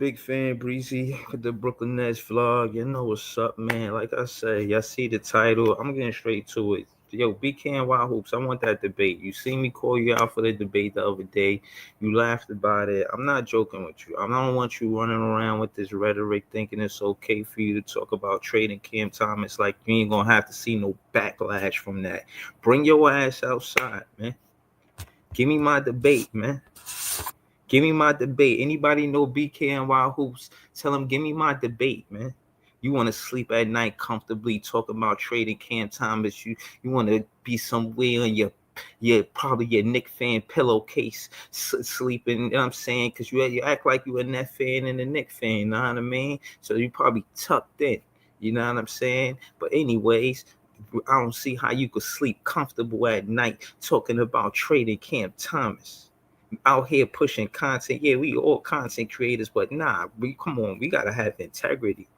Big fan Breezy with the Brooklyn Nets vlog. You know what's up, man. Like I said, y'all see the title. I'm getting straight to it. Yo, BK and Wild Hoops, I want that debate. You see me call you out for the debate the other day. You laughed about it. I'm not joking with you. I don't want you running around with this rhetoric thinking it's okay for you to talk about trading Cam Thomas like you ain't going to have to see no backlash from that. Bring your ass outside, man. Give me my debate, man. Give me my debate. Anybody know BK and Wild Hoops? Tell them, give me my debate, man. You want to sleep at night comfortably talking about trading Cam Thomas. You want to be somewhere on your probably your Nick fan pillowcase sleeping, you know what I'm saying? Because you act like you a Net fan and a Nick fan, you know what I mean? So you probably tucked in, you know what I'm saying? But anyways, I don't see how you could sleep comfortable at night talking about trading Cam Thomas out here pushing content. Yeah, we all content creators, but nah, come on, we gotta have integrity.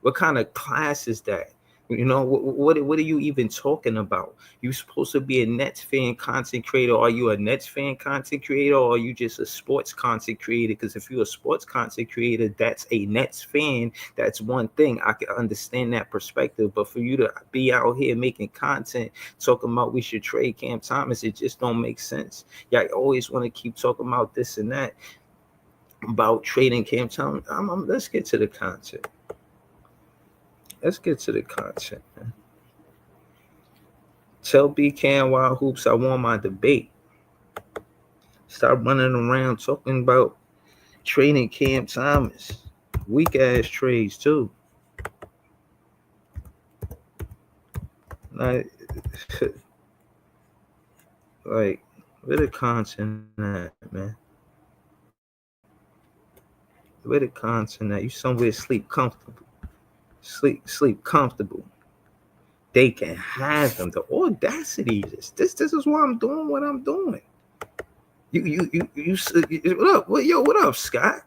What kind of class is that? You know, what are you even talking about? You supposed to be a Nets fan content creator. Are you a Nets fan content creator, or are you just a sports content creator? Because if you're a sports content creator, that's a Nets fan. That's one thing. I can understand that perspective. But for you to be out here making content talking about we should trade Cam Thomas, it just don't make sense. Yeah, I always want to keep talking about this and that about trading Cam Thomas. Let's get to the content. Let's get to the content, man. Tell BK and Wild Hoops I want my debate. Stop running around talking about trading Cam Thomas. Weak ass trades too. Like, like where the content at, man? Where the content at? You somewhere sleep comfortable. Sleep comfortable. They can have them. The audacity is this is why I'm doing what I'm doing. You what up? What up, Scott?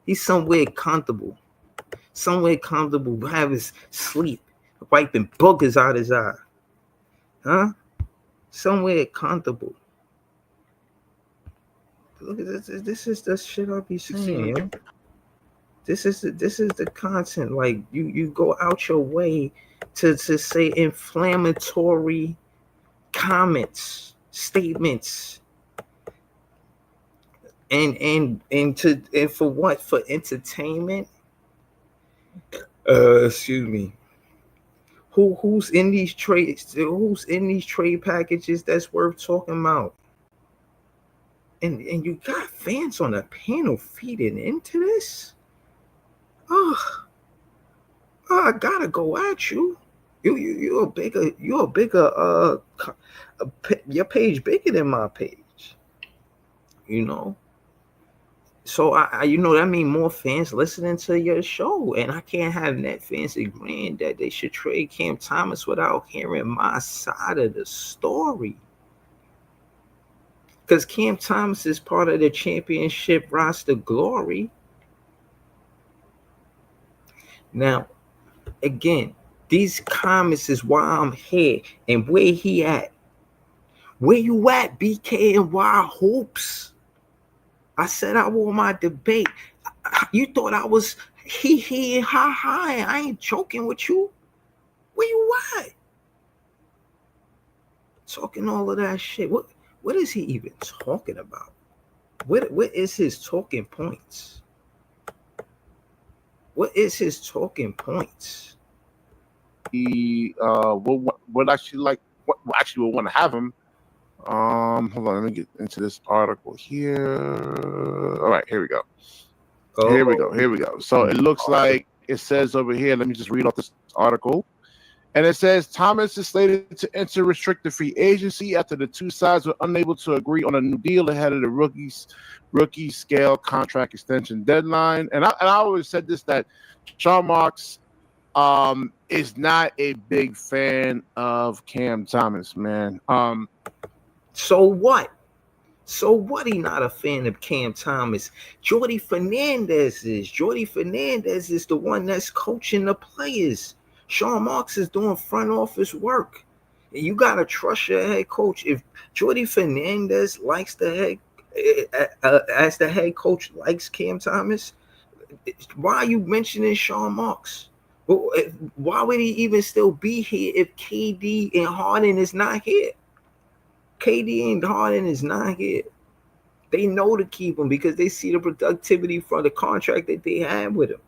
He's somewhere comfortable. Somewhere comfortable, having sleep, wiping boogers out his eye. Huh? Somewhere comfortable. Look at this. This is the shit I be saying, yo. This is the content. Like you go out your way to say inflammatory comments, statements, and for what? For entertainment. Excuse me. Who's in these trades? Who's in these trade packages that's worth talking about? And you got fans on the panel feeding into this. Oh, I gotta go at you. You're a bigger your page bigger than my page. You know. So I that mean more fans listening to your show, and I can't have net fans agreeing that they should trade Cam Thomas without hearing my side of the story. Because Cam Thomas is part of the championship roster glory. Now, again, these comments is why I'm here and where he at. Where you at, BK and Wild Hoops? I said I want my debate. You thought I was he and ha. I ain't joking with you. Where you at? Talking all of that shit. What is he even talking about? What is his talking points? What is his talking points? He would actually like what actually would want to have him. Hold on, let me get into this article here. All right, here we go. Here we go. So it looks like it says over here. Let me just read off this article. And it says Thomas is slated to enter restricted free agency after the two sides were unable to agree on a new deal ahead of the rookie scale contract extension deadline. And I always said this, that Sean Marks is not a big fan of Cam Thomas, man. So what? So what? He not a fan of Cam Thomas. Jordi Fernandez is. Jordi Fernandez is the one that's coaching the players. Sean Marks is doing front office work. And you gotta trust your head coach. If Jordi Fernandez likes the head as the head coach likes Cam Thomas, Why are you mentioning Sean Marks? Why would he even still be here if KD and Harden is not here? KD and Harden is not here. They know to keep him because they see the productivity from the contract that they have with him.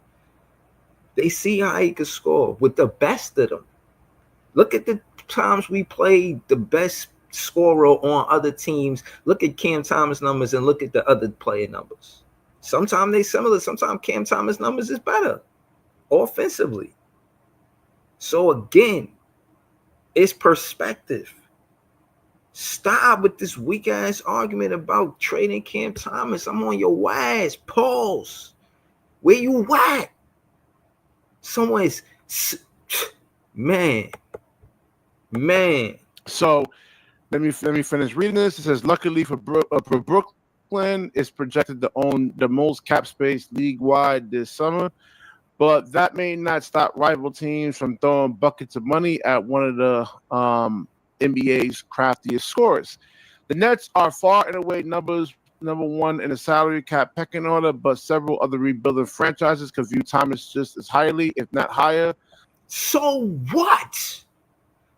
They see how he can score with the best of them. Look at the times we played the best scorer on other teams. Look at Cam Thomas numbers and look at the other player numbers. Sometimes they similar. Sometimes Cam Thomas numbers is better offensively. So again, it's perspective. Stop with this weak ass argument about trading Cam Thomas. I'm on your ass. Pause. Where you at? Someone's man. So let me finish reading this. It says, luckily for Brooklyn, it's projected to own the most cap space league-wide this summer, but that may not stop rival teams from throwing buckets of money at one of the NBA's craftiest scorers. The Nets are far and away number one in the salary cap pecking order, but several other rebuilding franchises could view Thomas just as highly, if not higher. So what?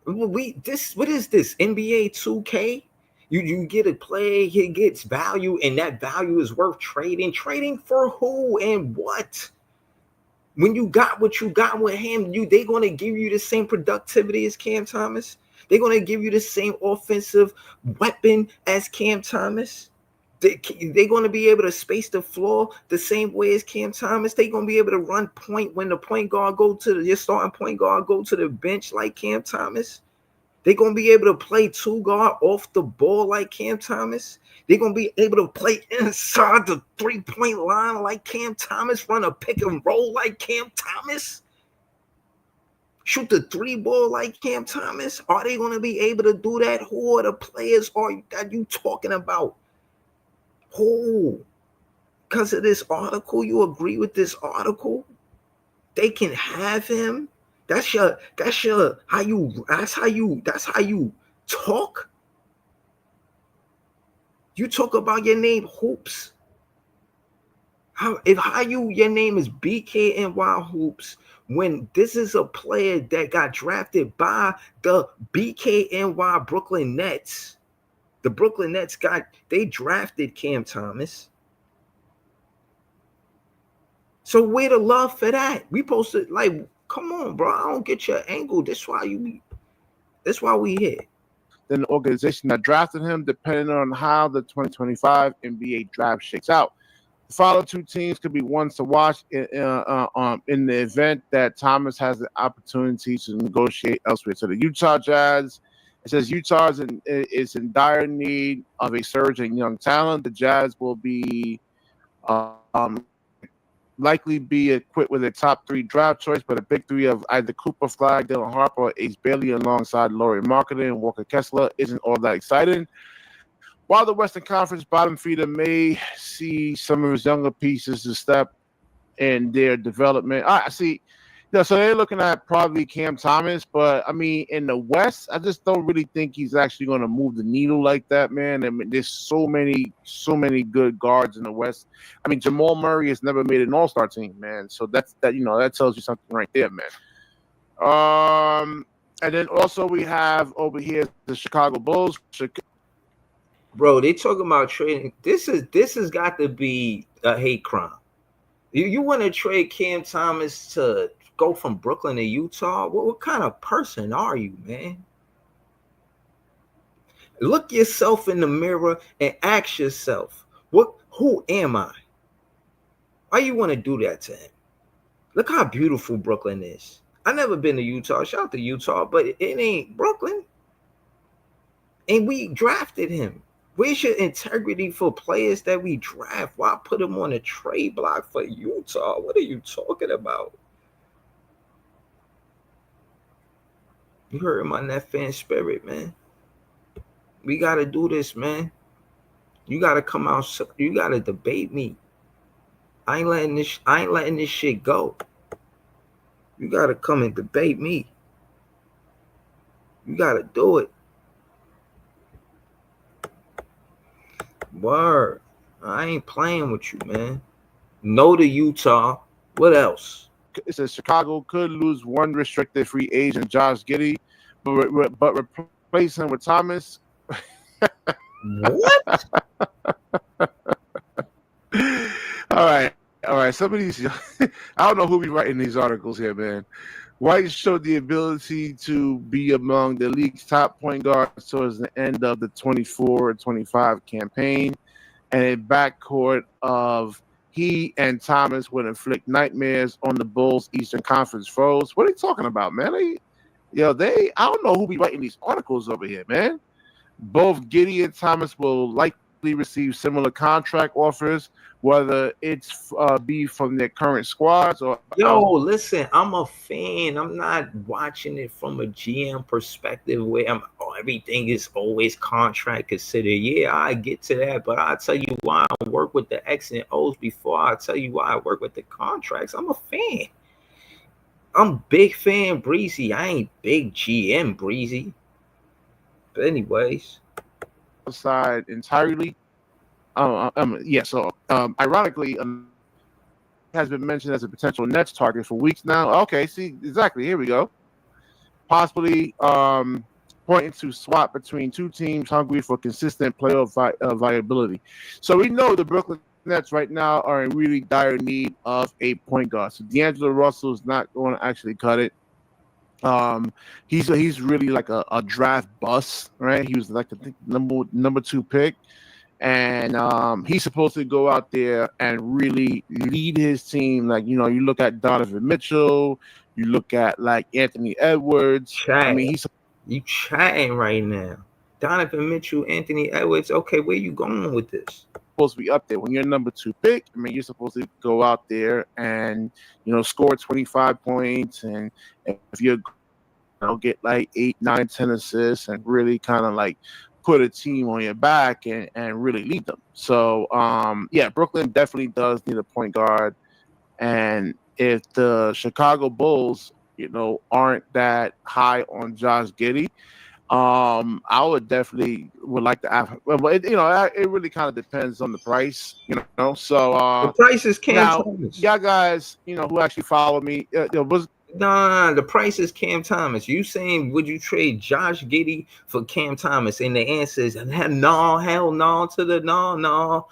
What is this? NBA 2K? You get a player, he gets value, and that value is worth trading. Trading for who and what? When you got what you got with him, they're gonna give you the same productivity as Cam Thomas. They're gonna give you the same offensive weapon as Cam Thomas. They're going to be able to space the floor the same way as Cam Thomas. They're going to be able to run point when the point guard your starting point guard go to the bench like Cam Thomas. They're going to be able to play two guard off the ball like Cam Thomas. They're going to be able to play inside the 3-point line like Cam Thomas, run a pick and roll like Cam Thomas, shoot the 3 ball like Cam Thomas. Are they going to be able to do that? Who are the players that you talking about? Who? Because of this article, you agree with this article? They can have him. That's how you talk. You talk about your name Hoops. Your name is BKNY Hoops when this is a player that got drafted by the BKNY Brooklyn Nets. The Brooklyn Nets they drafted Cam Thomas. So where the love for that? We posted come on, bro. I don't get your angle. That's why we here. Then the organization that drafted him, depending on how the 2025 NBA draft shakes out. The following 2 teams could be ones to watch in the event that Thomas has the opportunity to negotiate elsewhere. So the Utah Jazz. It says Utah is in dire need of a surge in young talent. The Jazz will be likely be equipped with a top 3 draft choice, but a big 3 of either Cooper Flag, Dylan Harper, or Ace Bailey alongside Lauri Markkanen and Walker Kessler isn't all that exciting. While the Western Conference bottom feeder may see some of his younger pieces to step in their development. I see. So they're looking at probably Cam Thomas, but I mean, in the West, I just don't really think he's actually going to move the needle like that, man. I mean, there's so many good guards in the West. I mean, Jamal Murray has never made an All-Star team, man. So that tells you something right there, man. And then also we have over here the Chicago Bulls. Bro, they talking about trading. This has got to be a hate crime. You want to trade Cam Thomas to go from Brooklyn to Utah? What kind of person are you, man? Look yourself in the mirror and ask yourself, who am I? Why you want to do that to him? Look how beautiful Brooklyn is. I've never been to Utah. Shout out to Utah, but it ain't Brooklyn. And we drafted him. Where's your integrity for players that we draft? Why put him on a trade block for Utah? What are you talking about? You heard my net fan spirit, man. We got to do this, man. You got to come out. You got to debate me. I ain't letting this shit go. You got to come and debate me. You got to do it. Word. I ain't playing with you, man. No to Utah. What else? It says Chicago could lose one restricted free agent, Josh Giddey, but replace him with Thomas. What? All right. Some of these, I don't know who be writing these articles here, man. White showed the ability to be among the league's top point guards towards the end of the 24-25 campaign, and a backcourt of he and Thomas would inflict nightmares on the Bulls' Eastern Conference foes. What are you talking about, man? I don't know who be writing these articles over here, man. Both Giddey and Thomas will likely receive similar contract offers, whether it's be from their current squads or Listen, I'm a fan. I'm not watching it from a GM perspective where everything is always contract considered. Yeah, I get to that, but I'll tell you why I work with the X and O's before I tell you why I work with the contracts. I'm a fan. I'm big fan Breezy. I ain't big GM Breezy. But anyways, side entirely. Ironically, has been mentioned as a potential Nets target for weeks now. Okay, see, exactly. Here we go. Possibly pointing to swap between two teams hungry for consistent playoff viability. So we know the Brooklyn Nets right now are in really dire need of a point guard. So D'Angelo Russell is not going to actually cut it. He's really like a draft bust, right? He was like I think number 2 pick. And he's supposed to go out there and really lead his team. Like, you look at Donovan Mitchell, you look at like Anthony Edwards. I mean, you chatting right now. Donovan Mitchell, Anthony Edwards. Okay, where you going with this? Supposed to be up there when you're number 2 pick. I mean, you're supposed to go out there and score 25 points, and if you get like 8, 9, 10 assists, and really kind of like put a team on your back and really lead them. So, Brooklyn definitely does need a point guard. And if the Chicago Bulls, aren't that high on Josh Giddey, I would like to have. Well, it really kind of depends on the price, So the price is Cam Thomas. Yeah, guys, who actually follow me, Nah, the price is Cam Thomas. You saying would you trade Josh Giddey for Cam Thomas? And the answer is no, hell no to the no.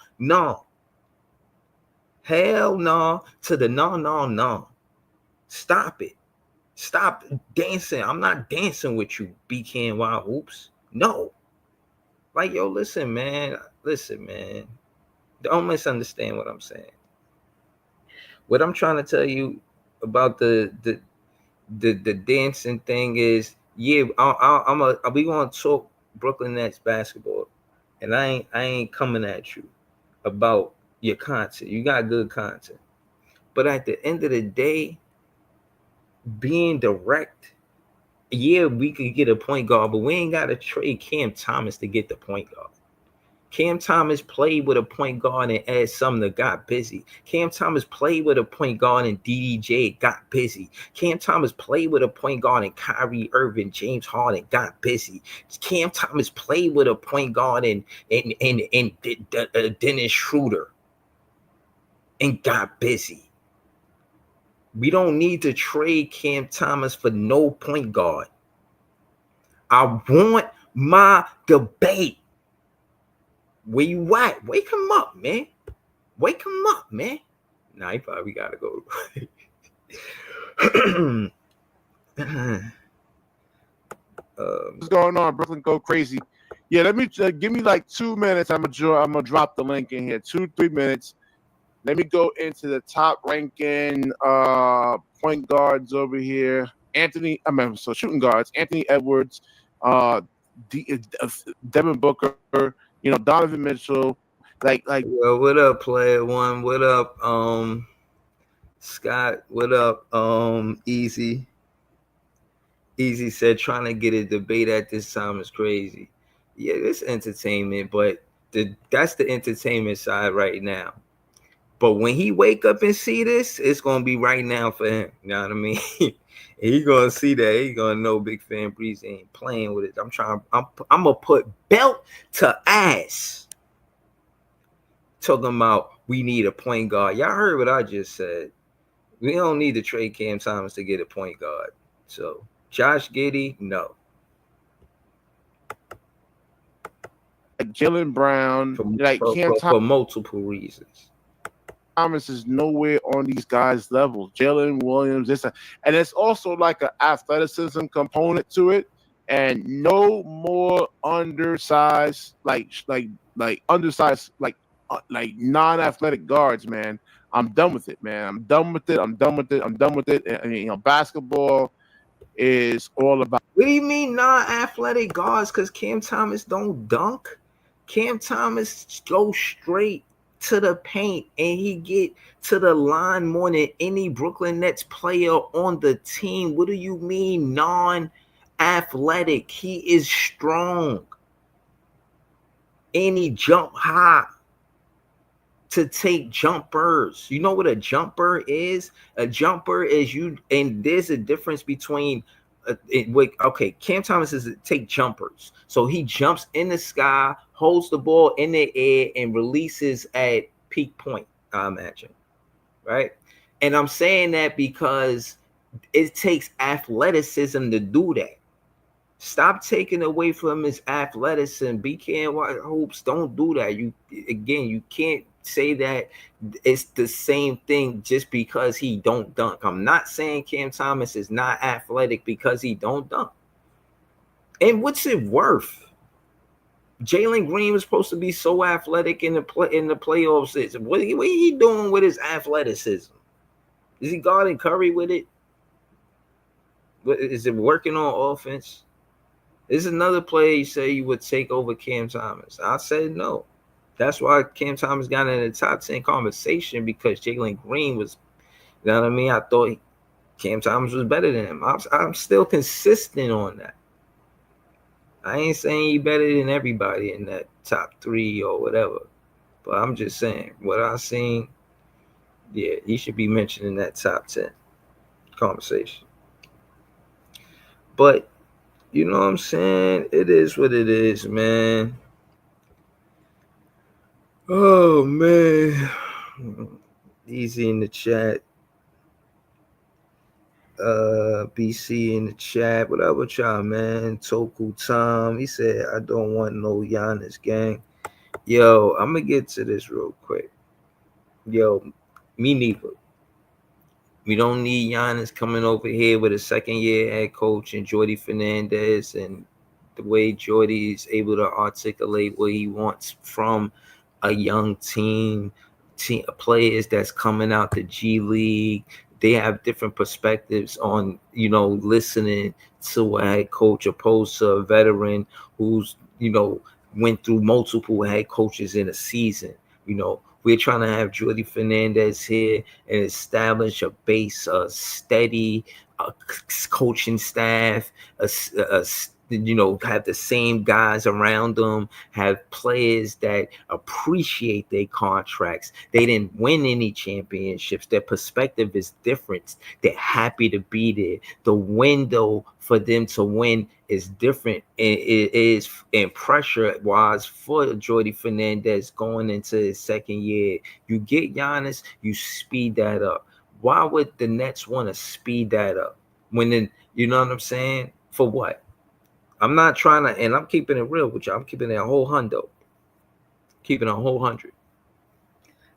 Hell no to the no. Stop it. Stop dancing. I'm not dancing with you, BKNY Hoops. No. Like, listen, man. Don't misunderstand what I'm saying. What I'm trying to tell you about the dancing thing is, we gonna talk Brooklyn Nets basketball, and I ain't coming at you about your content. You got good content, but at the end of the day, being direct, we could get a point guard, but we ain't gotta trade Cam Thomas to get the point guard. Cam Thomas played with a point guard and Ed Sumner got busy. Cam Thomas played with a point guard and DDJ got busy. Cam Thomas played with a point guard and Kyrie Irving, James Harden got busy. Cam Thomas played with a point guard and Dennis Schroeder and got busy. We don't need to trade Cam Thomas for no point guard. I want my debate. Where you at? Wake him up, man. Nah, he probably gotta go. What's going on? Brooklyn go crazy. Yeah, let me give me like 2 minutes. I'm gonna drop the link in here. 2-3 minutes. Let me go into the top ranking point guards over here. Shooting guards. Anthony Edwards, Devin Booker. Donovan Mitchell, like. Well, what up, player one? What up, Scott? What up, Easy? Easy said trying to get a debate at this time is crazy. Yeah, it's entertainment, but that's the entertainment side right now. But when he wake up and see this, it's gonna be right now for him. You know what I mean? He gonna see that. He gonna know Big Fan Breeze ain't playing with it. I'm gonna put belt to ass. Talking about we need a point guard. Y'all heard what I just said. We don't need to trade Cam Thomas to get a point guard. So Josh Giddey, no. Jaylen Brown, for multiple reasons. Thomas is nowhere on these guys' levels. Jalen Williams, and it's also like an athleticism component to it, and no more undersized, like undersized, like non-athletic guards, man. I'm done with it, man. I'm done with it. And, basketball is all about. What do you mean non-athletic guards? Because Cam Thomas don't dunk. Cam Thomas goes straight to the paint and he get to the line more than any Brooklyn Nets player on the team. What do you mean non-athletic? He is strong and he jump high to take jumpers. You know what a jumper is? A jumper is you, and there's a difference between Cam Thomas is take jumpers. So he jumps in the sky, holds the ball in the air, and releases at peak point, I imagine. Right? And I'm saying that because it takes athleticism to do that. Stop taking away from his athleticism. BK Hoops, don't do that. You can't say that it's the same thing just because he don't dunk. I'm not saying Cam Thomas is not athletic because he don't dunk. And what's it worth? Jalen Green was supposed to be so athletic in the playoffs. What are he doing with his athleticism? Is he guarding Curry with it? Is it working on offense? This is another player you say you would take over Cam Thomas. I said no. That's why Cam Thomas got in the top 10 conversation, because Jalen Green was, you know what I mean? I thought Cam Thomas was better than him. I'm still consistent on that. I ain't saying he better than everybody in that top 3 or whatever. But I'm just saying, what I've seen, yeah, he should be mentioned in that top 10 conversation. But you know what I'm saying? It is what it is, man. Oh, man. Easy in the chat. BC in the chat. What up with y'all, man? Toku Tom. He said, I don't want no Giannis gang. Yo, I'm going to get to this real quick. Yo, me neither. We don't need Giannis coming over here with a second-year head coach and Jordi Fernandez, and the way Jordi is able to articulate what he wants from a young team players that's coming out the G League. They have different perspectives on, listening to a head coach opposed to a veteran who's, went through multiple head coaches in a season. We're trying to have Jordi Fernandez here and establish a base, a steady coaching staff, have the same guys around them, have players that appreciate their contracts. They didn't win any championships. Their perspective is different. They're happy to be there. The window for them to win is different. It is in pressure-wise for Jordi Fernandez going into his second year. You get Giannis, you speed that up. Why would the Nets want to speed that up? You know what I'm saying? For what? I'm not trying to, and I'm keeping it real with you. I'm keeping it a whole hundo. Keeping a whole 100.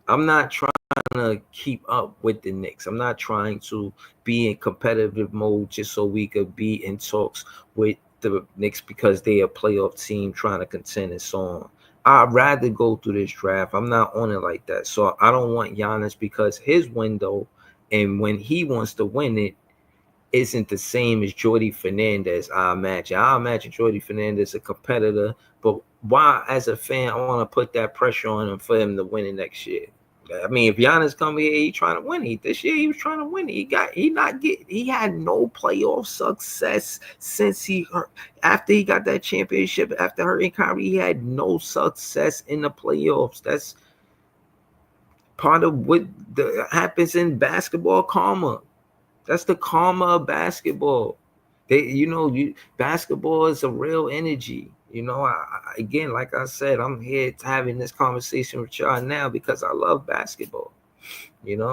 I'm not trying to keep up with the Knicks. I'm not trying to be in competitive mode just so we could be in talks with the Knicks because they're a playoff team trying to contend and so on. I'd rather go through this draft. I'm not on it like that. So I don't want Giannis because his window and when he wants to win it isn't the same as Jordi Fernandez, I imagine. I imagine Jordi Fernandez a competitor, but why, as a fan, I want to put that pressure on him for him to win it next year? I mean, if Giannis come here, he's trying to win it. This year he was trying to win it. He had no playoff success since after he got that championship, after hurting Kyrie, he had no success in the playoffs. That's part of what happens in basketball karma. That's the karma of basketball. Basketball is a real energy. Again, like I said, I'm here having this conversation with y'all now because I love basketball.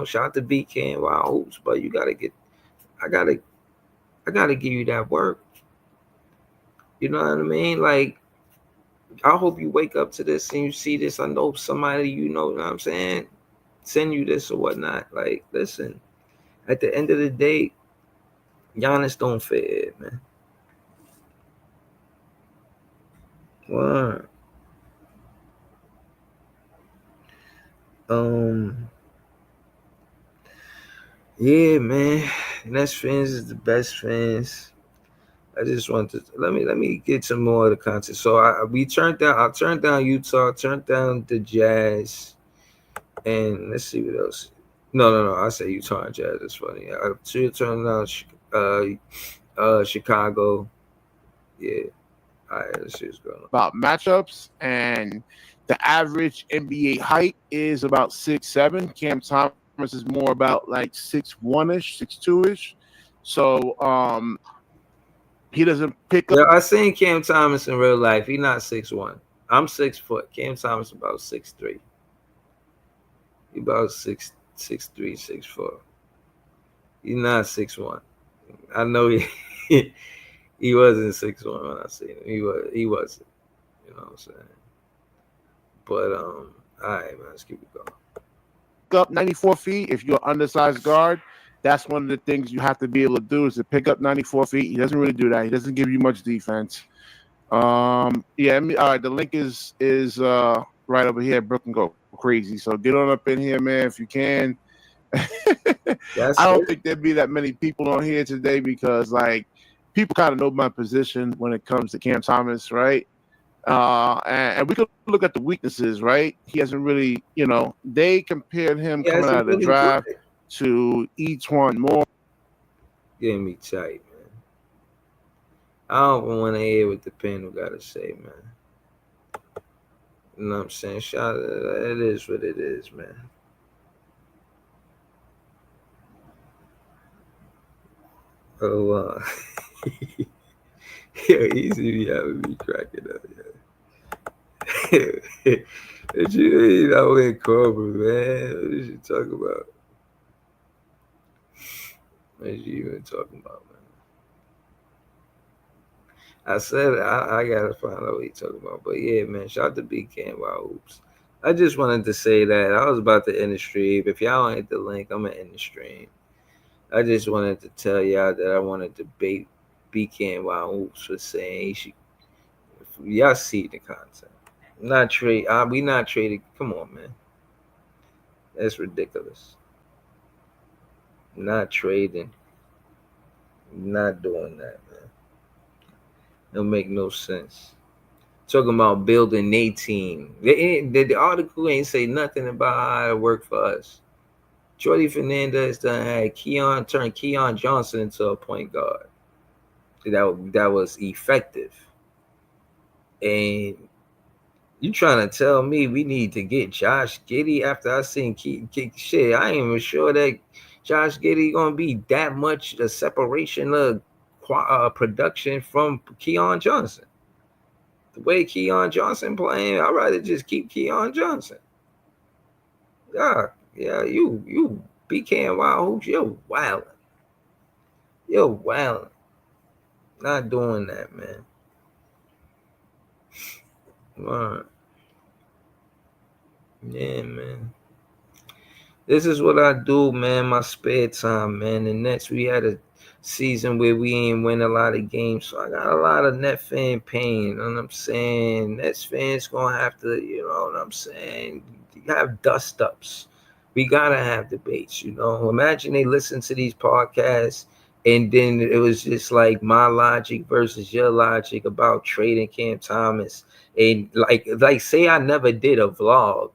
Shout out to BK and Wild Hoops, but I gotta, I gotta give you that work. You know what I mean? Like, I hope you wake up to this and you see this. I know somebody, you know what I'm saying, send you this or whatnot. Like, listen, at the end of the day, Giannis don't fit, man. What? Um, yeah, man. Nets fans is the best fans. I just want to let me get some more of the content. So I turned down Utah, turned down the Jazz, and let's see what else. No. I say Utah and Jazz. That's funny. I turned down Chicago. Yeah. All right. Let's see what's going on. About matchups, and the average NBA height is about 6'7". Cam Thomas is more about like 6'1" ish, 6'2" ish. So he doesn't pick up. Yeah, I seen Cam Thomas in real life. He not 6'1". I'm 6 foot. Cam Thomas about 6'3". He about 6'3", 6'4". He's not 6'1". I know he wasn't 6'1" when I seen him. He wasn't. You know what I'm saying? But all right, man, let's keep it going. Up 94 feet if you're an undersized guard. That's one of the things you have to be able to do is to pick up 94 feet. He doesn't really do that. He doesn't give you much defense. All right. The link is right over here. Brooklyn go crazy. So get on up in here, man, if you can. I don't think there'd be that many people on here today because like people kind of know my position when it comes to Cam Thomas, right? And we could look at the weaknesses, right? He hasn't really, they compared him coming out of the draft to E'Twaun Moore. Getting me tight, man. I don't even want to hear what the panel got to say, man. You know what I'm saying? It is what it is, man. Oh, yeah, easy having me cracking up, yeah. What you mean? I went Cobra, man. What is you talking about? What are you even talking about, man? I said I gotta find out what you talking about. But yeah, man, shout out to BK and Wild Hoops. I just wanted to say that I was about to end the stream. If y'all don't hit the link, I'm gonna end the stream. I just wanted to tell y'all that I want to debate BK and Wild Hoops for saying he should. Y'all see the content. Not trade. We not trading. Come on, man. That's ridiculous. Not trading. Not doing that, man. It'll make no sense. Talking about building a team. The article ain't say nothing about how it worked for us. Jordy Fernandez done had turned Keon Johnson into a point guard. That was effective. And you trying to tell me we need to get Josh Giddey after I seen shit? I ain't even sure that Josh Giddey gonna be that much a separation of production from Keon Johnson. The way Keon Johnson playing, I'd rather just keep Keon Johnson. Yeah, you BK and Wild Hoops, you're wilding. You're wilding. Not doing that, man. All right. Yeah, man. This is what I do, man. My spare time, man. The Nets, we had a season where we ain't win a lot of games, so I got a lot of net fan pain. You know what I'm saying? Nets fans gonna have to, you know what I'm saying? You have dust ups. We gotta have debates. Imagine they listen to these podcasts, and then it was just like my logic versus your logic about trading Cam Thomas, and like say I never did a vlog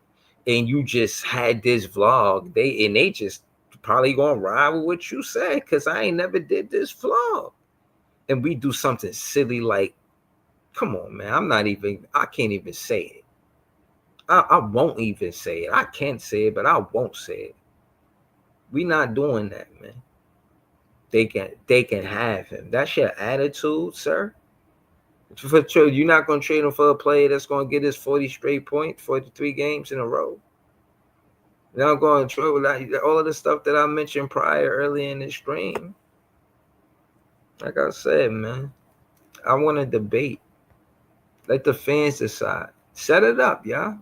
and you just had this vlog, they just probably gonna ride with what you said because I ain't never did this vlog. And we do something silly like, come on, man, I can't even say it. I won't even say it. I can't say it, but I won't say it. We not doing that, man. they can have him. That's your attitude, sir. For sure, you're not gonna trade him for a player that's gonna get his 40 straight points, 43 games in a row. Now I'm going to trade all of the stuff that I mentioned prior early in the stream. Like I said, man, I want to debate. Let the fans decide. Set it up, y'all.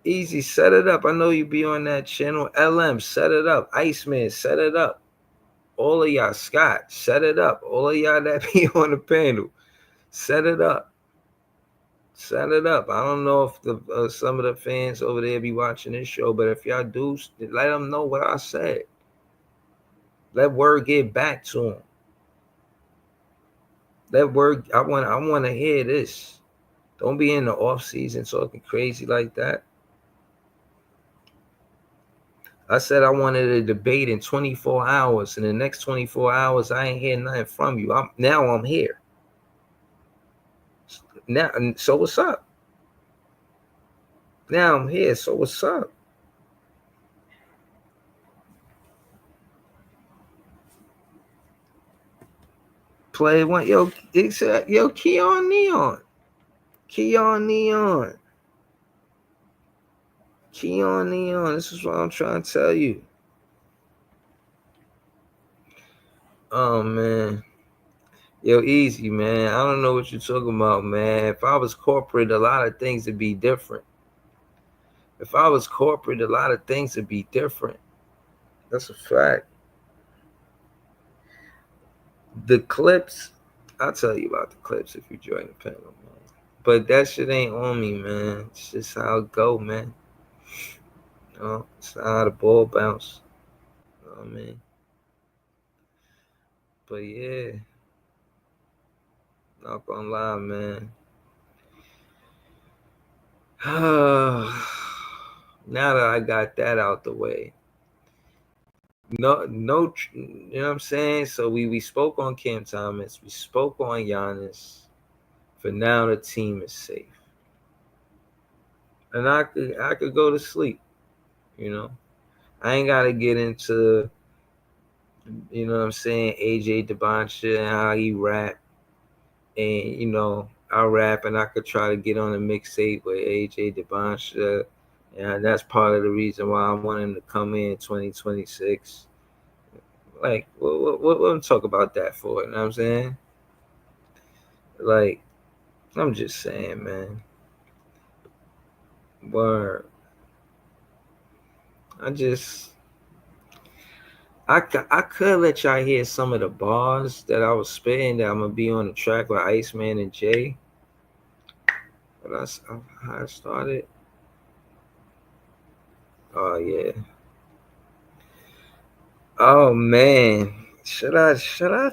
Easy, set it up. I know you be on that channel. LM, set it up. Iceman, set it up. All of y'all, Scott, set it up. All of y'all that be on the panel, set it up. Set it up. I don't know if the some of the fans over there be watching this show, but if y'all do, let them know what I said. Let word get back to them. That word, I want to hear this. Don't be in the off season talking crazy like that. I said I wanted a debate in 24 hours. In the next 24 hours, I ain't hear nothing from you. I'm here. Now, so what's up? Now I'm here. So what's up? Play one. Yo, Keon Neon. Keon Neon. Keon Neon. This is what I'm trying to tell you. Oh, man. Yo, easy, man. I don't know what you're talking about, man. If I was corporate, a lot of things would be different. If I was corporate, a lot of things would be different. That's a fact. The clips, I'll tell you about the clips if you join the panel, man. But that shit ain't on me, man. It's just how it go, man. You know, it's how the ball bounce. You know what I mean? But yeah, not gonna lie, man. Now that I got that out the way, no, you know what I'm saying? So we spoke on Cam Thomas, we spoke on Giannis. For now, the team is safe, and I could go to sleep. You know, I ain't gotta get into, you know what I'm saying, AJ Deboncha and how he rap, and you know I rap and I could try to get on a mixtape with AJ Deboncha. And that's part of the reason why I want him to come in 2026. Like, what I'm talking about that for? You know what I'm saying? Like, I'm just saying, man. Word. I could let y'all hear some of the bars that I was spitting that I'm gonna be on the track with Iceman and Jay. But that's how I started. Oh yeah. Oh man. Should I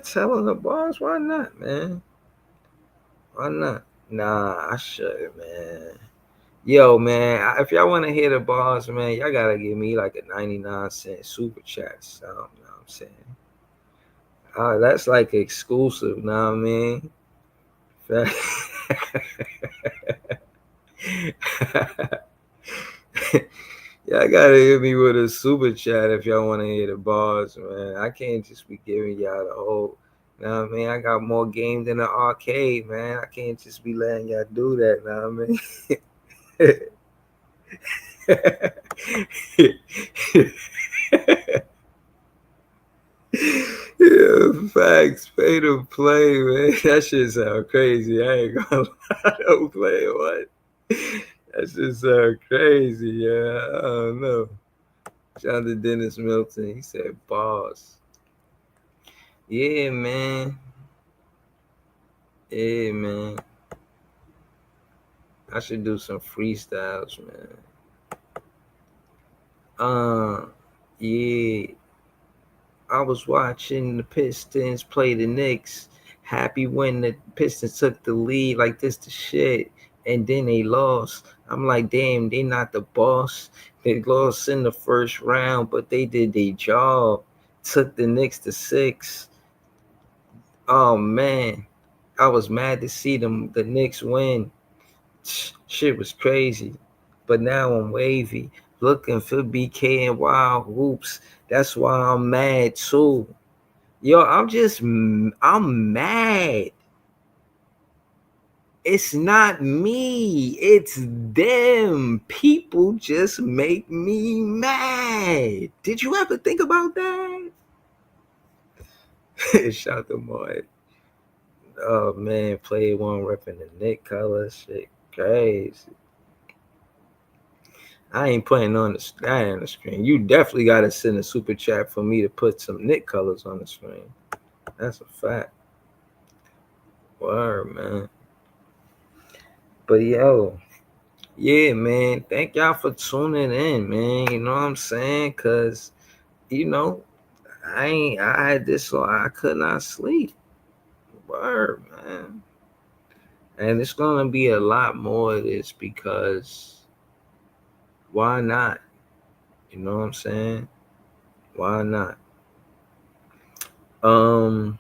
tell him the bars? Why not, man? Why not? Nah, I should, man. Yo, man, if y'all want to hear the bars, man, y'all gotta give me like a 99-cent super chat. So, you know what I'm saying? That's like exclusive, you know what I mean? Y'all gotta hit me with a super chat if y'all want to hear the bars, man. I can't just be giving y'all the whole. You know what I mean? I got more game than the arcade, man. I can't just be letting y'all do that. You know what I mean? Yeah, facts. Pay to play, man. That shit sound crazy. I ain't gonna lie. Don't play what? That shit sound crazy, yeah. I don't know. Shout out to Dennis Milton. He said bars. Yeah, man. Yeah, man. I should do some freestyles, man. Yeah. I was watching the Pistons play the Knicks. Happy when the Pistons took the lead, like this the shit. And then they lost. I'm like, damn, they not the boss. They lost in the first round, but they did their job. Took the Knicks to 6. Oh man. I was mad to see the Knicks win. Shit was crazy. But now I'm wavy. Looking for BK and Wild Hoops. That's why I'm mad too. Yo, I'm mad. It's not me. It's them. People just make me mad. Did you ever think about that? Shout to Moy. Oh man, play one repping the Nick color. Shit, crazy. I ain't putting on that on the screen. You definitely got to send a super chat for me to put some Nick colors on the screen. That's a fact. Word, man. But yo, yeah, man. Thank y'all for tuning in, man. You know what I'm saying? Cause you know, I had this so I could not sleep. Word, man. And it's gonna be a lot more of this because why not? You know what I'm saying? Why not? Um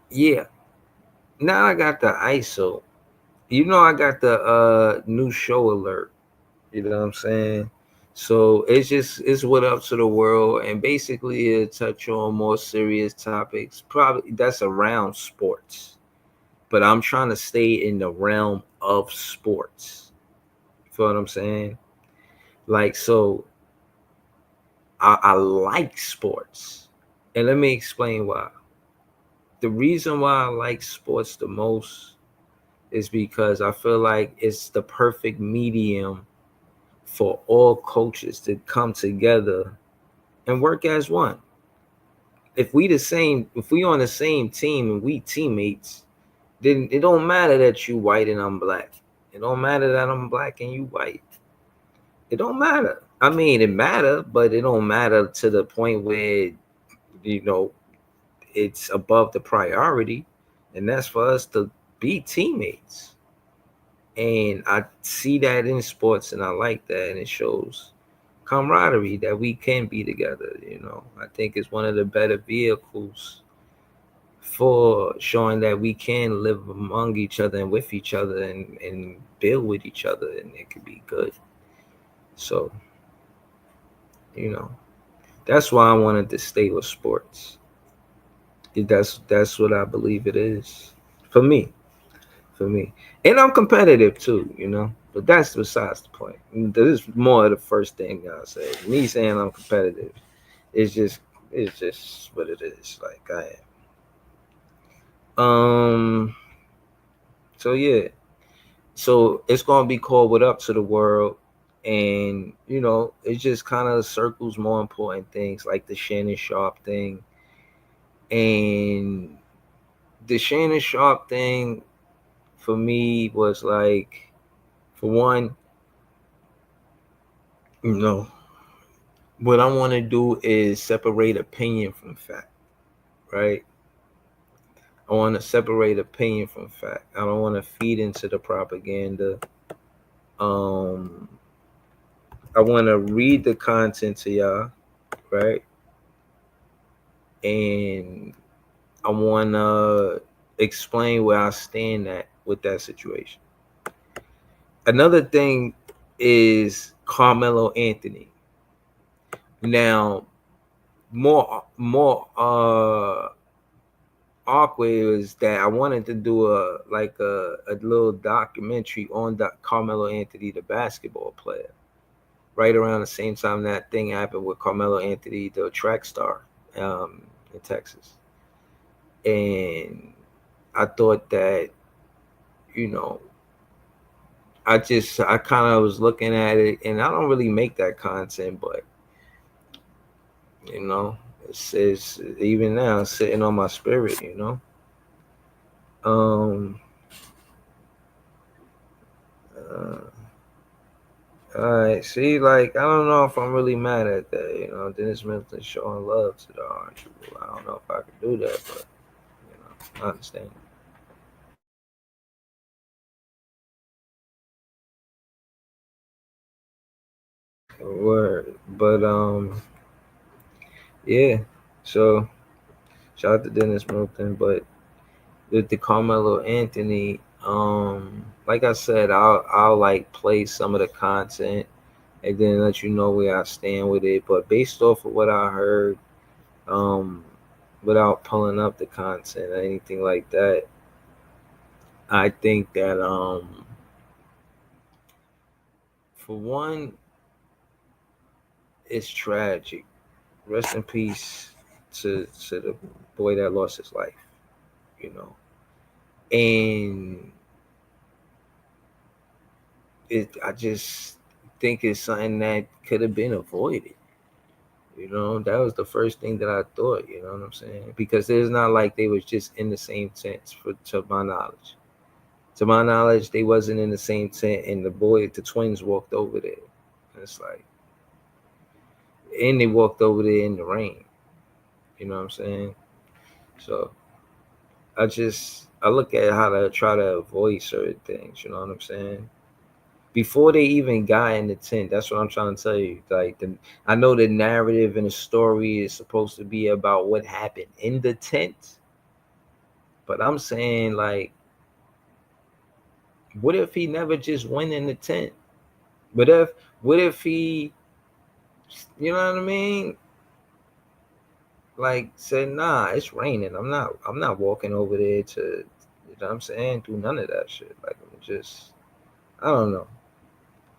yeah. Now I got the ISO. You know I got the new show alert. You know what I'm saying? So it's what up to the world, and basically it touch on more serious topics. Probably that's around sports, but I'm trying to stay in the realm of sports. You feel what I'm saying? Like so, I like sports, and let me explain why. The reason why I like sports the most is because I feel like it's the perfect medium for all coaches to come together and work as one. If we on the same team and we teammates, then it don't matter that you white and I'm black. It don't matter that I'm black and you white. It don't matter. I mean, it matter, but it don't matter to the point where you know it's above the priority, and that's for us to be teammates. And I see that in sports, and I like that, and it shows camaraderie that we can be together. I think it's one of the better vehicles for showing that we can live among each other and with each other and build with each other, and it could be good. So, you know, that's why I wanted to stay with sports. That's what I believe it is for me. For me, and I'm competitive too. But that's besides the point. This is more of the first thing I say. Me saying I'm competitive is just what it is. Like I am. So yeah. So it's gonna be called "What Up to the World," and it just kind of circles more important things like the Shannon Sharp thing, and the Shannon Sharp thing for me was like, for one, you know, what I want to do is separate opinion from fact, right? I want to separate opinion from fact. I don't want to feed into the propaganda. Um, I want to read the content to y'all, right? And I want to explain where I stand at with that situation. Another thing is Carmelo Anthony. Now, more awkward is that I wanted to do a little documentary on Carmelo Anthony, the basketball player, right around the same time that thing happened with Carmelo Anthony, the track star, in Texas. And I thought that, you know, I kind of was looking at it, and I don't really make that content, but you know, it's even now sitting on my spirit. Um, uh, all right, see, like I don't know if I'm really mad at that. Dennis Milton showing love to the orange people. I don't know if I could do that, but I understand. Word, but yeah. So shout out to Dennis Milton, but with the Carmelo Anthony, like I said, I'll like play some of the content and then let you know where I stand with it. But based off of what I heard, um, without pulling up the content or anything like that, I think that for one, it's tragic. Rest in peace to the boy that lost his life. You know, and I just think it's something that could have been avoided. You know, that was the first thing that I thought. You know what I'm saying? Because it's not like they was just in the same tent, to my knowledge. To my knowledge, they wasn't in the same tent, and the twins walked over there. And it's like, and they walked over there in the rain. You know what I'm saying? So I look at how to try to avoid certain things. You know what I'm saying? Before they even got in the tent, that's what I'm trying to tell you. I know the narrative and the story is supposed to be about what happened in the tent, but I'm saying, like, what if he never just went in the tent? What if he, you know what I mean? Like, said, nah, it's raining. I'm not walking over there to, you know what I'm saying, do none of that shit. Like, I'm just, I don't know.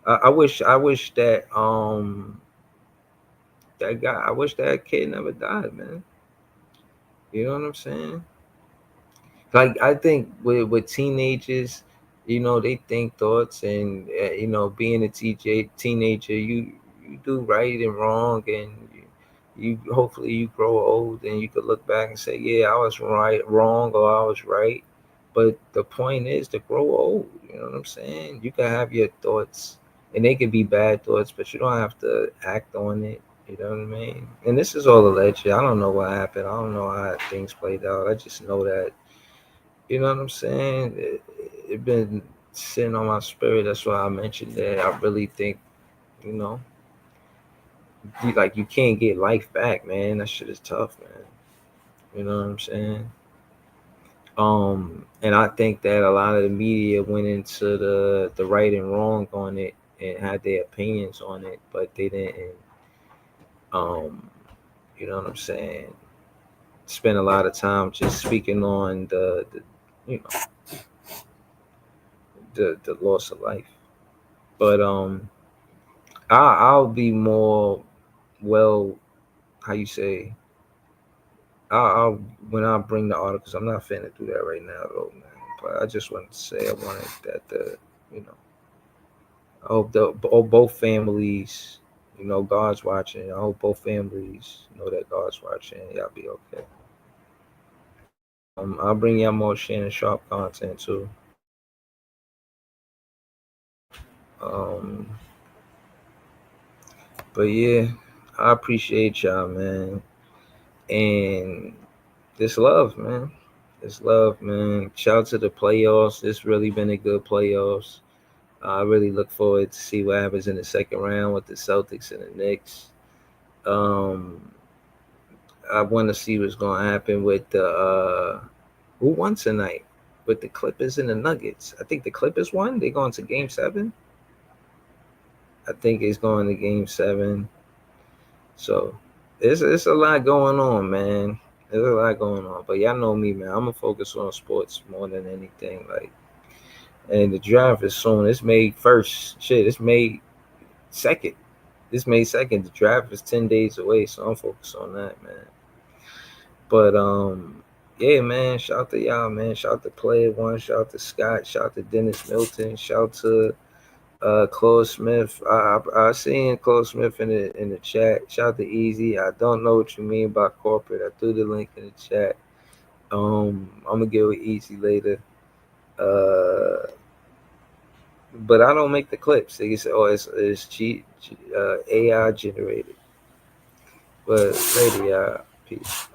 I wish that guy, I wish that kid never died, man. You know what I'm saying? Like, I think with teenagers, they think thoughts, and being a teenager, you do right and wrong, and you hopefully you grow old and you could look back and say, yeah, I was wrong, or I was right. But the point is to grow old. You know what I'm saying? You can have your thoughts, and they could be bad thoughts, but you don't have to act on it. You know what I mean? And this is all alleged. I don't know what happened. I don't know how things played out. I just know that, you know what I'm saying? It been sitting on my spirit. That's why I mentioned that. I really think, you know, like, you can't get life back, man. That shit is tough, man. You know what I'm saying? And I think that a lot of the media went into the right and wrong on it and had their opinions on it, but they didn't, um, you know what I'm saying, spend a lot of time just speaking on the you know the loss of life. But I'll be more, well, how you say, I'll when I bring the articles. I'm not finna do that right now though, man. But I just wanted to say, I wanted that you know I hope both families, God's watching. I hope both families know that God's watching. Y'all be okay. I'll bring y'all more Shannon Sharp content too. Um, but yeah, I appreciate y'all, man, and this love, man. This love, man. Shout out to the playoffs. It's really been a good playoffs. I really look forward to see what happens in the second round with the Celtics and the Knicks. Um, I want to see what's going to happen with the who won tonight with the Clippers and the Nuggets. I think the Clippers won. They going to Game 7. I think it's going to Game 7. So it's a lot going on, man. There's a lot going on. But y'all know me, man. I'm gonna focus on sports more than anything. Like, and the draft is soon. It's May 1st. Shit, it's May 2nd. This May 2nd. The draft is 10 days away, so I'm focused on that, man. But yeah, man. Shout out to y'all, man. Shout out to Player One. Shout out to Scott. Shout out to Dennis Milton. Shout out to Claude Smith. I seen Claude Smith in the chat. Shout out to Easy. I don't know what you mean by corporate. I threw the link in the chat. I'm gonna get with Easy later. Uh, but I don't make the clips. They say, oh, it's cheat, AI generated. But later, y'all, peace.